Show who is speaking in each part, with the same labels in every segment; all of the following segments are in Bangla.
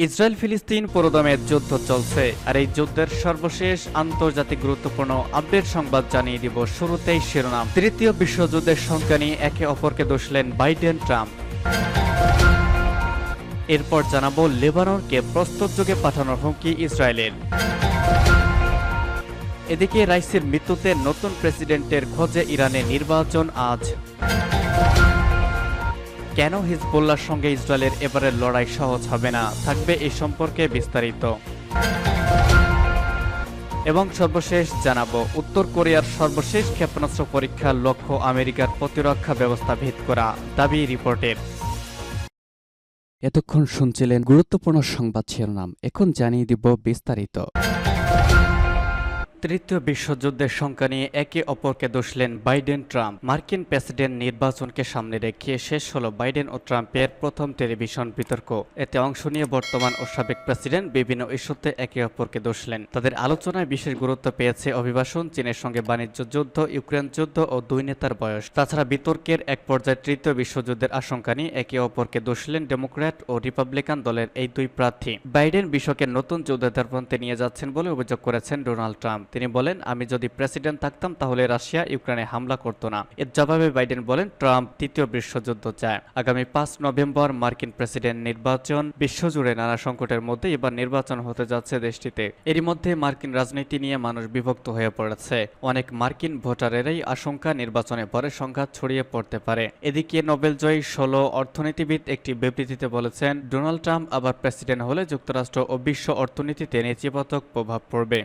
Speaker 1: ইসরায়েল ফিলিস্তিন পুরোদমে যুদ্ধ চলছে, আর এই যুদ্ধের সর্বশেষ আন্তর্জাতিক গুরুত্বপূর্ণ আপডেট সংবাদ জানিয়ে দিব। শুরুতেই শিরোনাম। তৃতীয় বিশ্বযুদ্ধের শঙ্কা নিয়ে একে অপরকে দোষলেন বাইডেন ট্রাম্প। এরপর জানাবো লেবাননকে প্রস্তুত যুগে পাঠানোর হুমকি ইসরায়েলের। এদিকে রাইসির মৃত্যুতে নতুন প্রেসিডেন্টের খোঁজে ইরানে নির্বাচন আজ। কেন হিজবুল্লাহর সঙ্গে ইসরায়েলের এবারের লড়াই সহজ হবে না, থাকবে এই সম্পর্কে বিস্তারিত। এবং সর্বশেষ জানাবো উত্তর কোরিয়ার সর্বশেষ ক্ষেপণাস্ত্র পরীক্ষার লক্ষ্য আমেরিকার প্রতিরক্ষা ব্যবস্থা ভেদ করা, দাবি রিপোর্টের। এতক্ষণ শুনছিলেন গুরুত্বপূর্ণ সংবাদ শিরোনাম, এখন জানিয়ে দিব বিস্তারিত। তৃতীয় বিশ্বযুদ্ধের শঙ্কা নিয়ে একে অপরকে দোষলেন বাইডেন ট্রাম্প। মার্কিন প্রেসিডেন্ট নির্বাচনকে সামনে রেখে শেষ হল বাইডেন ও ট্রাম্পের প্রথম টেলিভিশন বিতর্ক। এতে অংশ নিয়ে বর্তমান ও সাবেক প্রেসিডেন্ট বিভিন্ন ইস্যুতে একে অপরকে দোষলেন। তাদের আলোচনায় বিশেষ গুরুত্ব পেয়েছে অভিবাসন, চীনের সঙ্গে বাণিজ্য যুদ্ধ, ইউক্রেন যুদ্ধ ও দুই নেতার বয়স। তাছাড়া বিতর্কের এক পর্যায়ে তৃতীয় বিশ্বযুদ্ধের আশঙ্কা নিয়ে একে অপরকে দোষলেন ডেমোক্র্যাট ও রিপাবলিকান দলের এই দুই প্রার্থী। বাইডেন বিশ্বকে নতুন যুদ্ধের পন্থে নিয়ে যাচ্ছেন বলে অভিযোগ করেছেন ডোনাল্ড ট্রাম্প। তিনি বলেন, আমি যদি প্রেসিডেন্ট থাকতাম তাহলে রাশিয়া ইউক্রেনে হামলা করত না। এর জবাবে বাইডেন বলেন, ট্রাম্প তৃতীয় বিশ্বযুদ্ধ চায়। আগামী 5 নভেম্বর মার্কিন প্রেসিডেন্ট নির্বাচন। বিশ্বজুড়ে নানা সংকটের মধ্যে এবার নির্বাচন হতে যাচ্ছে দেশটিতে। এরই মধ্যে মার্কিন রাজনীতি নিয়ে মানুষ বিভক্ত হয়ে পড়েছে। অনেক মার্কিন ভোটারেরই আশঙ্কা নির্বাচনে পরে সংঘাত ছড়িয়ে পড়তে পারে। এদিকে নোবেলজয়ী 16 অর্থনীতিবিদ একটি বিবৃতিতে বলেছেন, ডোনাল্ড ট্রাম্প আবার প্রেসিডেন্ট হলে যুক্তরাষ্ট্র ও বিশ্ব অর্থনীতিতে নেতিবাচক প্রভাব পড়বে।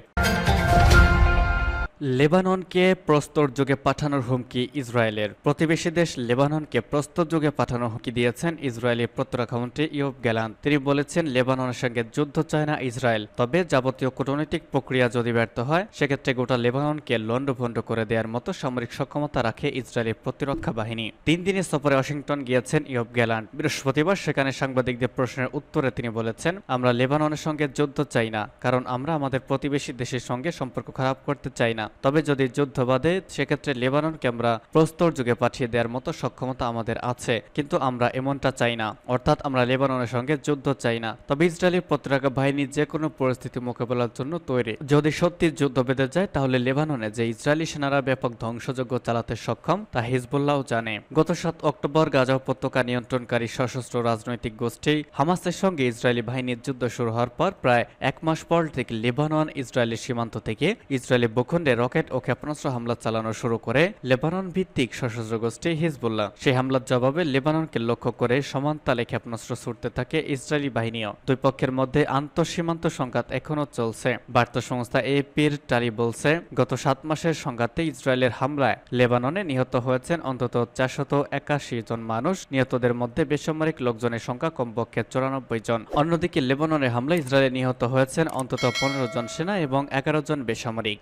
Speaker 1: লেবাননকে প্রস্তর যুগে পাঠানোর হুমকি ইসরায়েলের। প্রতিবেশী দেশ লেবাননকে প্রস্তর যুগে পাঠানোর হুমকি দিয়েছেন ইসরায়েলি প্রতিরক্ষামন্ত্রী ইয়োভ গ্যালান্ট। তিনি বলেছেন, লেবাননের সঙ্গে যুদ্ধ চায় না ইসরায়েল, তবে যাবতীয় কূটনৈতিক প্রক্রিয়া যদি ব্যর্থ হয় সেক্ষেত্রে গোটা লেবাননকে লণ্ডভণ্ড করে দেওয়ার মতো সামরিক সক্ষমতা রাখে ইসরায়েলি প্রতিরক্ষা বাহিনী। 3 দিনের সফরে ওয়াশিংটন গিয়েছেন ইয়োভ গ্যালান্ট। বৃহস্পতিবার সেখানে সাংবাদিকদের প্রশ্নের উত্তরে তিনি বলেছেন, আমরা লেবাননের সঙ্গে যুদ্ধ চাই না, কারণ আমরা আমাদের প্রতিবেশী দেশের সঙ্গে সম্পর্ক খারাপ করতে চাই না। তবে যদি যুদ্ধ বাধে সেক্ষেত্রে লেবাননকে আমরা প্রস্তর যুগে পাঠিয়ে দেওয়ার মতো সক্ষমতা আমাদের আছে, কিন্তু আমরা এমনটা চাই না। অর্থাৎ আমরা লেবাননের সঙ্গে যুদ্ধ চাই না, তবে ইসরায়েলি প্রতিরক্ষা বাহিনী যে কোনো পরিস্থিতি মোকাবেলার জন্য তৈরি। যদি সত্যি যুদ্ধ বেঁধে যায় তাহলে লেবাননে যে ইসরায়েলি সেনারা ব্যাপক ধ্বংসযজ্ঞ চালাতে সক্ষম তা হিজবুল্লাহও জানে। গত 7 অক্টোবর গাজা উপত্যকা নিয়ন্ত্রণকারী সশস্ত্র রাজনৈতিক গোষ্ঠী হামাসের সঙ্গে ইসরায়েলি বাহিনীর যুদ্ধ শুরু হওয়ার পর প্রায় 1 মাস পর থেকে লেবানন ইসরায়েলি সীমান্ত থেকে ইসরায়েলি ভূখণ্ডে রকেট ও ক্ষেপণাস্ত্র হামলা চালানো শুরু করে লেবানন ভিত্তিক সশস্ত্র গোষ্ঠী হিজবুল্লাহ। সেই হামলার জবাবে লেবাননকে লক্ষ্য করে সমান তালে ক্ষেপণাস্ত্র ছুড়তে থাকে ইসরায়েলি বাহিনীও। দুই পক্ষের মধ্যে আন্তঃসীমান্ত সংঘাত এখনও চলছে। বার্তা সংস্থা এপির টারি বলছে, গত 7 মাসের সংঘাতে ইসরায়েলের হামলায় লেবাননে নিহত হয়েছেন অন্তত 481 জন মানুষ। নিহতদের মধ্যে বেসামরিক লোকজনের সংখ্যা কমপক্ষে 94 জন। অন্যদিকে লেবাননের হামলায় ইসরায়েলে নিহত হয়েছেন অন্তত 15 জন সেনা এবং 11 জন বেসামরিক।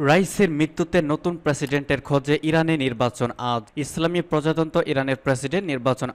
Speaker 1: রাইসের মৃত্যুতে নতুন প্রেসিডেন্টের খোঁজে ইরানে নির্বাচন আজ। ইসলামী প্রজাতন্ত্র ইরানের প্রেসিডেন্ট নির্বাচন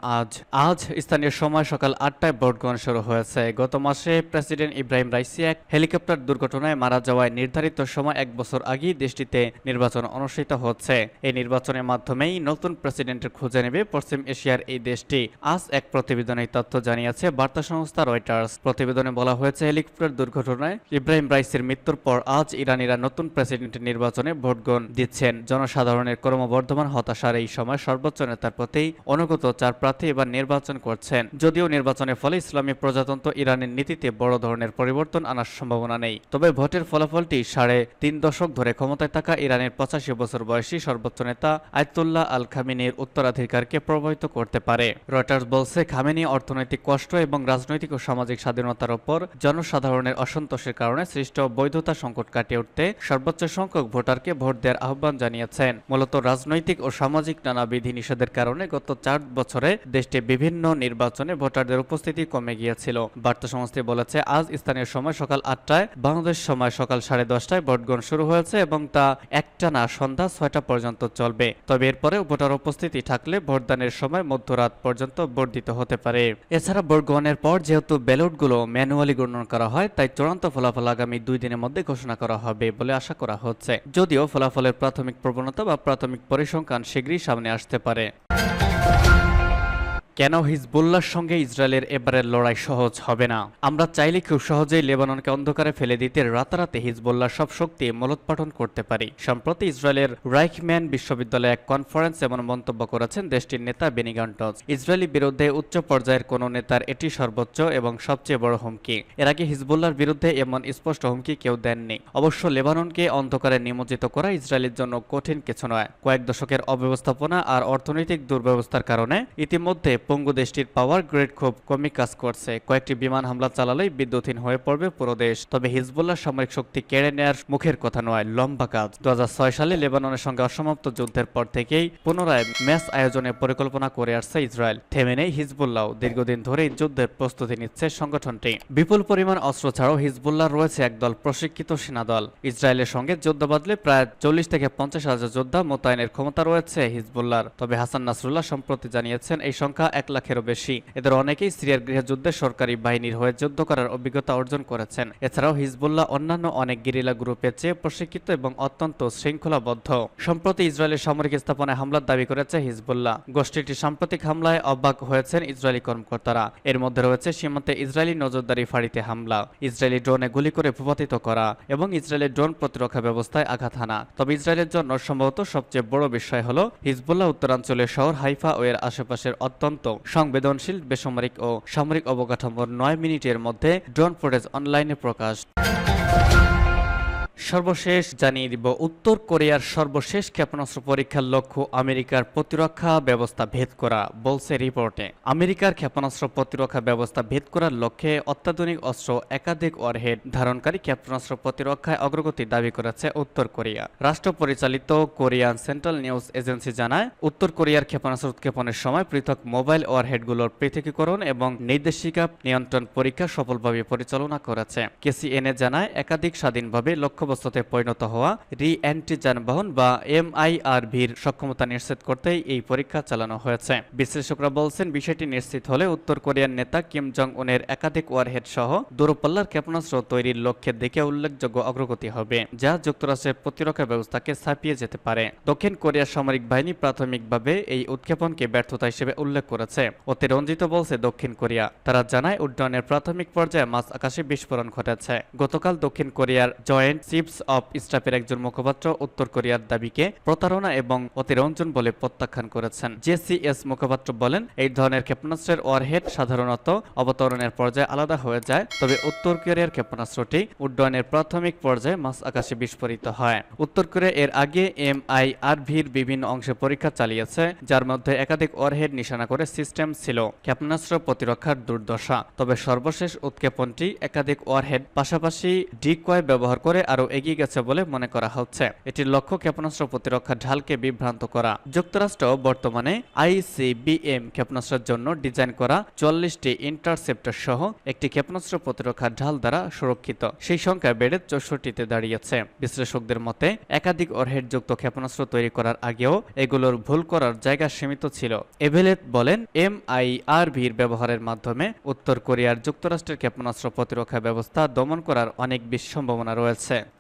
Speaker 1: আজ স্থানীয় সময় সকাল 8টায় ভোট গ্রহণ শুরু হয়েছে। গত মাসে প্রেসিডেন্ট ইব্রাহিম রাইসি এক হেলিকপ্টার দুর্ঘটনায় মারা যাওয়ায় নির্ধারিত সময় 1 বছর আগেই দেশটিতে নির্বাচন অনুষ্ঠিত হচ্ছে। এই নির্বাচনের মাধ্যমেই নতুন প্রেসিডেন্টের খোঁজে নেবে পশ্চিম এশিয়ার এই দেশটি। আজ এক প্রতিবেদনে তথ্য জানিয়েছে বার্তা সংস্থা রয়টার্স। প্রতিবেদনে বলা হয়েছে, হেলিকপ্টার দুর্ঘটনায় ইব্রাহিম রাইসির মৃত্যুর পর আজ ইরানিরা নতুন প্রেসিডেন্ট নির্বাচনে ভোট গ্রহণ দিচ্ছেন। জনসাধারণের ক্রমবর্ধমান হতাশার এই সময় সর্বোচ্চ নেতার প্রতি অনুগত 4 প্রার্থী এবার নির্বাচন করছেন। যদিও নির্বাচনের ফলে ইসলামী প্রজাতন্ত্র ইরানের নীতিতে বড় ধরনের পরিবর্তন আনার সম্ভাবনা নেই, তবে ভোটের ফলাফলটি 3.5 দশক ধরে ক্ষমতায় থাকা ইরানের 85 বছর বয়সী সর্বোচ্চ নেতা আয়াতুল্লাহ আল খামেনির উত্তরাধিকারকে প্রভাবিত করতে পারে। রয়টার্স বলছে, খামেনি অর্থনৈতিক কষ্ট এবং রাজনৈতিক ও সামাজিক স্বাধীনতার উপর জনসাধারণের অসন্তোষের কারণে সৃষ্ট বৈধতা সংকট কাটিয়ে উঠতে সর্বোচ্চ সংখ্যক ভোটারকে ভোট দেওয়ার আহ্বান জানিয়েছেন। মূলত রাজনৈতিক ও সামাজিক নানা বিধিনিষেধের কারণে গত 4 বছরে দেশটি বিভিন্ন নির্বাচনে ভোটারদের উপস্থিতি কমে গিয়েছিল। বার্তা সংস্থা বলেছে, আজ স্থানীয় সময় সকাল 8টায়, বাংলাদেশ সময় সকাল 10:30টায় ভোট গ্রহণ শুরু হয়েছে এবং তা একটানা সন্ধ্যা 6টা পর্যন্ত চলবে। তবে এরপরেও ভোটার উপস্থিতি থাকলে ভোটদানের সময় মধ্যরাত পর্যন্ত ভোট দিতে হতে পারে। এছাড়া ভোট গ্রহণের পর যেহেতু ব্যালটগুলো ম্যানুয়ালি গণনা করা হয়, তাই চূড়ান্ত ফলাফল আগামী 2 দিনের মধ্যে ঘোষণা করা হবে বলে আশা করা হচ্ছে। যদিও ফলাফলের প্রাথমিক প্রবণতা বা প্রাথমিক পরিসংখ্যান শীঘ্রই সামনে আসতে পারে। কেন হিজবুল্লাহর সঙ্গে ইসরায়েলের এবারের লড়াই সহজ হবে না? আমরা চাইলে খুব সহজেই লেবাননকে অন্ধকারে ফেলে দিতে রাতারাতি হিজবুল্লাহর সব শক্তি মূলোৎপাটন করতে পারি। সম্প্রতি ইসরায়েলের রাইখম্যান বিশ্ববিদ্যালয়ে এক কনফারেন্স এমন মন্তব্য করেছেন দেশটির নেতা বেনি গান্টজ। ইসরায়েলি বিরুদ্ধে উচ্চ পর্যায়ের কোনো নেতার এটি সর্বোচ্চ এবং সবচেয়ে বড় হুমকি। এর আগে হিজবুল্লাহর বিরুদ্ধে এমন স্পষ্ট হুমকি কেউ দেননি। অবশ্য লেবাননকে অন্ধকারে নিমজ্জিত করা ইসরায়েলের জন্য কঠিন কিছু নয়। কয়েক দশকের অব্যবস্থাপনা আর অর্থনৈতিক দুর্ব্যবস্থার কারণে ইতিমধ্যে পঙ্গু দেশটির পাওয়ার গ্রিড খুব কমই কাজ করছে। কয়েকটি বিমান হামলা চালালেই বিদ্যুৎহীন হয়ে পড়বে পুরো দেশ। তবে হিজবুল্লাহ সামরিক শক্তি কেড়ে নেয়ার মুখের কথা নয়, লম্বা কাজ। 2006 সালে লেবাননের সঙ্গে অসমাপ্ত যুদ্ধের পর থেকেই পুনরায় ম্যাচ আয়োজনের পরিকল্পনা করে আসছে ইসরায়েল। থেমে নেই হিজবুল্লাহ, দীর্ঘদিন ধরেই যুদ্ধের প্রস্তুতি নিচ্ছে সংগঠনটি। বিপুল পরিমাণ অস্ত্র ছাড়াও হিজবুল্লাহ রয়েছে একদল প্রশিক্ষিত সেনাদল। ইসরায়েলের সঙ্গে যুদ্ধ বাঁধলে প্রায় 40 থেকে 50 হাজার যোদ্ধা মোতায়েনের ক্ষমতা রয়েছে হিজবুল্লাহর। তবে হাসান নাসরুল্লাহ সম্প্রতি জানিয়েছেন এই সংখ্যা 1 লাখেরও বেশি। এদের অনেকেই সিরিয়ার গৃহযুদ্ধে সরকারি বাহিনীর হয়ে যুদ্ধ করার অভিজ্ঞতা অর্জন করেছেন। এছাড়াও হিজবুল্লাহ অন্যান্য অনেক গেরিলা গ্রুপের চেয়ে প্রশিক্ষিত এবং অত্যন্ত শৃঙ্খলাবদ্ধ। সম্প্রতি ইসরায়েলের সামরিক স্থাপনায় হামলার দাবি করেছে হিজবুল্লাহ। গোষ্ঠীটির সাম্প্রতিক হামলায় অবাক হয়েছেন ইসরায়েলি কর্মকর্তারা। এর মধ্যে রয়েছে সীমান্তে ইসরায়েলি নজরদারি ফাঁড়িতে হামলা, ইসরায়েলি ড্রোনে গুলি করে ভূপাতিত করা এবং ইসরায়েলের ড্রোন প্রতিরক্ষা ব্যবস্থায় আঘাত হানা। তবে ইসরায়েলের জন্য সম্ভবত সবচেয়ে বড় বিষয় হল হিজবুল্লাহ উত্তরাঞ্চলের শহর হাইফা ও এর আশেপাশের অত্যন্ত সংবেদনশীল বেসামরিক ও সামরিক অবকাঠামোর 9 মিনিটের মধ্যে ড্রোন ফুটেজ অনলাইনে প্রকাশ। সর্বশেষ জানিয়ে দিব, উত্তর কোরিয়ার সর্বশেষ ক্ষেপণাস্ত্র পরীক্ষার লক্ষ্য আমেরিকার প্রতিরক্ষা ব্যবস্থা ভেদ করা, বলছে রিপোর্টে। আমেরিকার ক্ষেপণাস্ত্র প্রতিরক্ষা ব্যবস্থা ভেদ করার লক্ষ্যে অত্যাধুনিক অস্ত্র, একাধিক ওয়ারহেড ধারণকারী ক্ষেপণাস্ত্র প্রতিরক্ষায় অগ্রগতি দাবি করেছে উত্তর কোরিয়া। রাষ্ট্র পরিচালিত কোরিয়ান সেন্ট্রাল নিউজ এজেন্সি জানায়, উত্তর কোরিয়ার ক্ষেপণাস্ত্র উৎক্ষেপণের সময় পৃথক মোবাইল ওয়ারহেডগুলোর পৃথকীকরণ এবং নির্দেশিকা নিয়ন্ত্রণ পরীক্ষা সফলভাবে পরিচালনা করেছে। কেসিএনএ জানায়, একাধিক স্বাধীনভাবে লক্ষ্যবস্তুতে পরিণত হওয়া রি-এন্ট্রি যানবাহন বা MIRVর সক্ষমতা নিশ্চিত করতেই এই পরীক্ষা চালানো হয়েছে। বিশ্লেষকরা বলছেন, বিষয়টি নিশ্চিত হলে উত্তর কোরিয়ার নেতা কিম জং উনের একাধিক ওয়ারহেড সহ দূরপাল্লার ক্ষেপণাস্ত্র তৈরির লক্ষ্যের দিকে উল্লেখযোগ্য অগ্রগতি হবে, যা যুক্তরাষ্ট্রের প্রতিরক্ষা ব্যবস্থাকে ছাপিয়ে যেতে পারে। দক্ষিণ কোরিয়ার সামরিক বাহিনী প্রাথমিকভাবে এই উৎক্ষেপণকে ব্যর্থতা হিসেবে উল্লেখ করেছে। অতিরঞ্জিত বলছে দক্ষিণ কোরিয়া। তারা জানায়, উড্ডয়নের প্রাথমিক পর্যায়ে মাঝ আকাশে বিস্ফোরণ ঘটেছে। গতকাল দক্ষিণ কোরিয়ার জয়েন্ট চিফস অব স্টাফের একজন মুখপাত্র উত্তর কোরিয়ার দাবিকে প্রতারণা এবং অতিরঞ্জন বলে প্রত্যাখ্যান করেছেন। JCS মুখপাত্র বলেন, এই ধরনের ক্ষেপণাস্ত্রের ওয়ারহেড সাধারণত অবতরণের পর্যায়ে আলাদা হয়ে যায়, তবে উত্তর কোরিয়ার ক্ষেপণাস্ত্রটি উড্ডয়নের প্রাথমিক পর্যায়ে মাঝ আকাশে বিস্ফোরিত হয়। উত্তর কোরিয়া এর আগে MIRVর বিভিন্ন অংশে পরীক্ষা চালিয়েছে, যার মধ্যে একাধিক ওয়ারহেড নিশানা করে সিস্টেম ছিল। ক্ষেপণাস্ত্র প্রতিরক্ষার দুর্দশা। তবে সর্বশেষ উৎক্ষেপণটি একাধিক ওয়ারহেড পাশাপাশি ডিকয় ব্যবহার করে আরও এগিয়ে গেছে বলে মনে করা হচ্ছে। এটির লক্ষ্য ক্ষেপণাস্ত্র প্রতিরক্ষা ঢালকে বিভ্রান্ত করা। যুক্তরাষ্ট্র বর্তমানে ICBM ক্ষেপণাস্ত্রের জন্য ডিজাইন করা 40টি ইন্টারসেপ্টর সহ একটি ক্ষেপণাস্ত্র প্রতিরক্ষা ঢাল দ্বারা সুরক্ষিত। সেই সংখ্যা বেড়ে 64তে দাঁড়িয়েছে। বিশ্লেষকদের মতে, একাধিক ওয়ারহেড যুক্ত ক্ষেপণাস্ত্র তৈরি করার আগেও এগুলোর ভুল করার জায়গা সীমিত ছিল। এভেলেত বলেন, MIRVর ব্যবহারের মাধ্যমে উত্তর কোরিয়ার যুক্তরাষ্ট্রের ক্ষেপণাস্ত্র প্রতিরক্ষা ব্যবস্থা দমন করার অনেক বেশি সম্ভাবনা রয়েছে।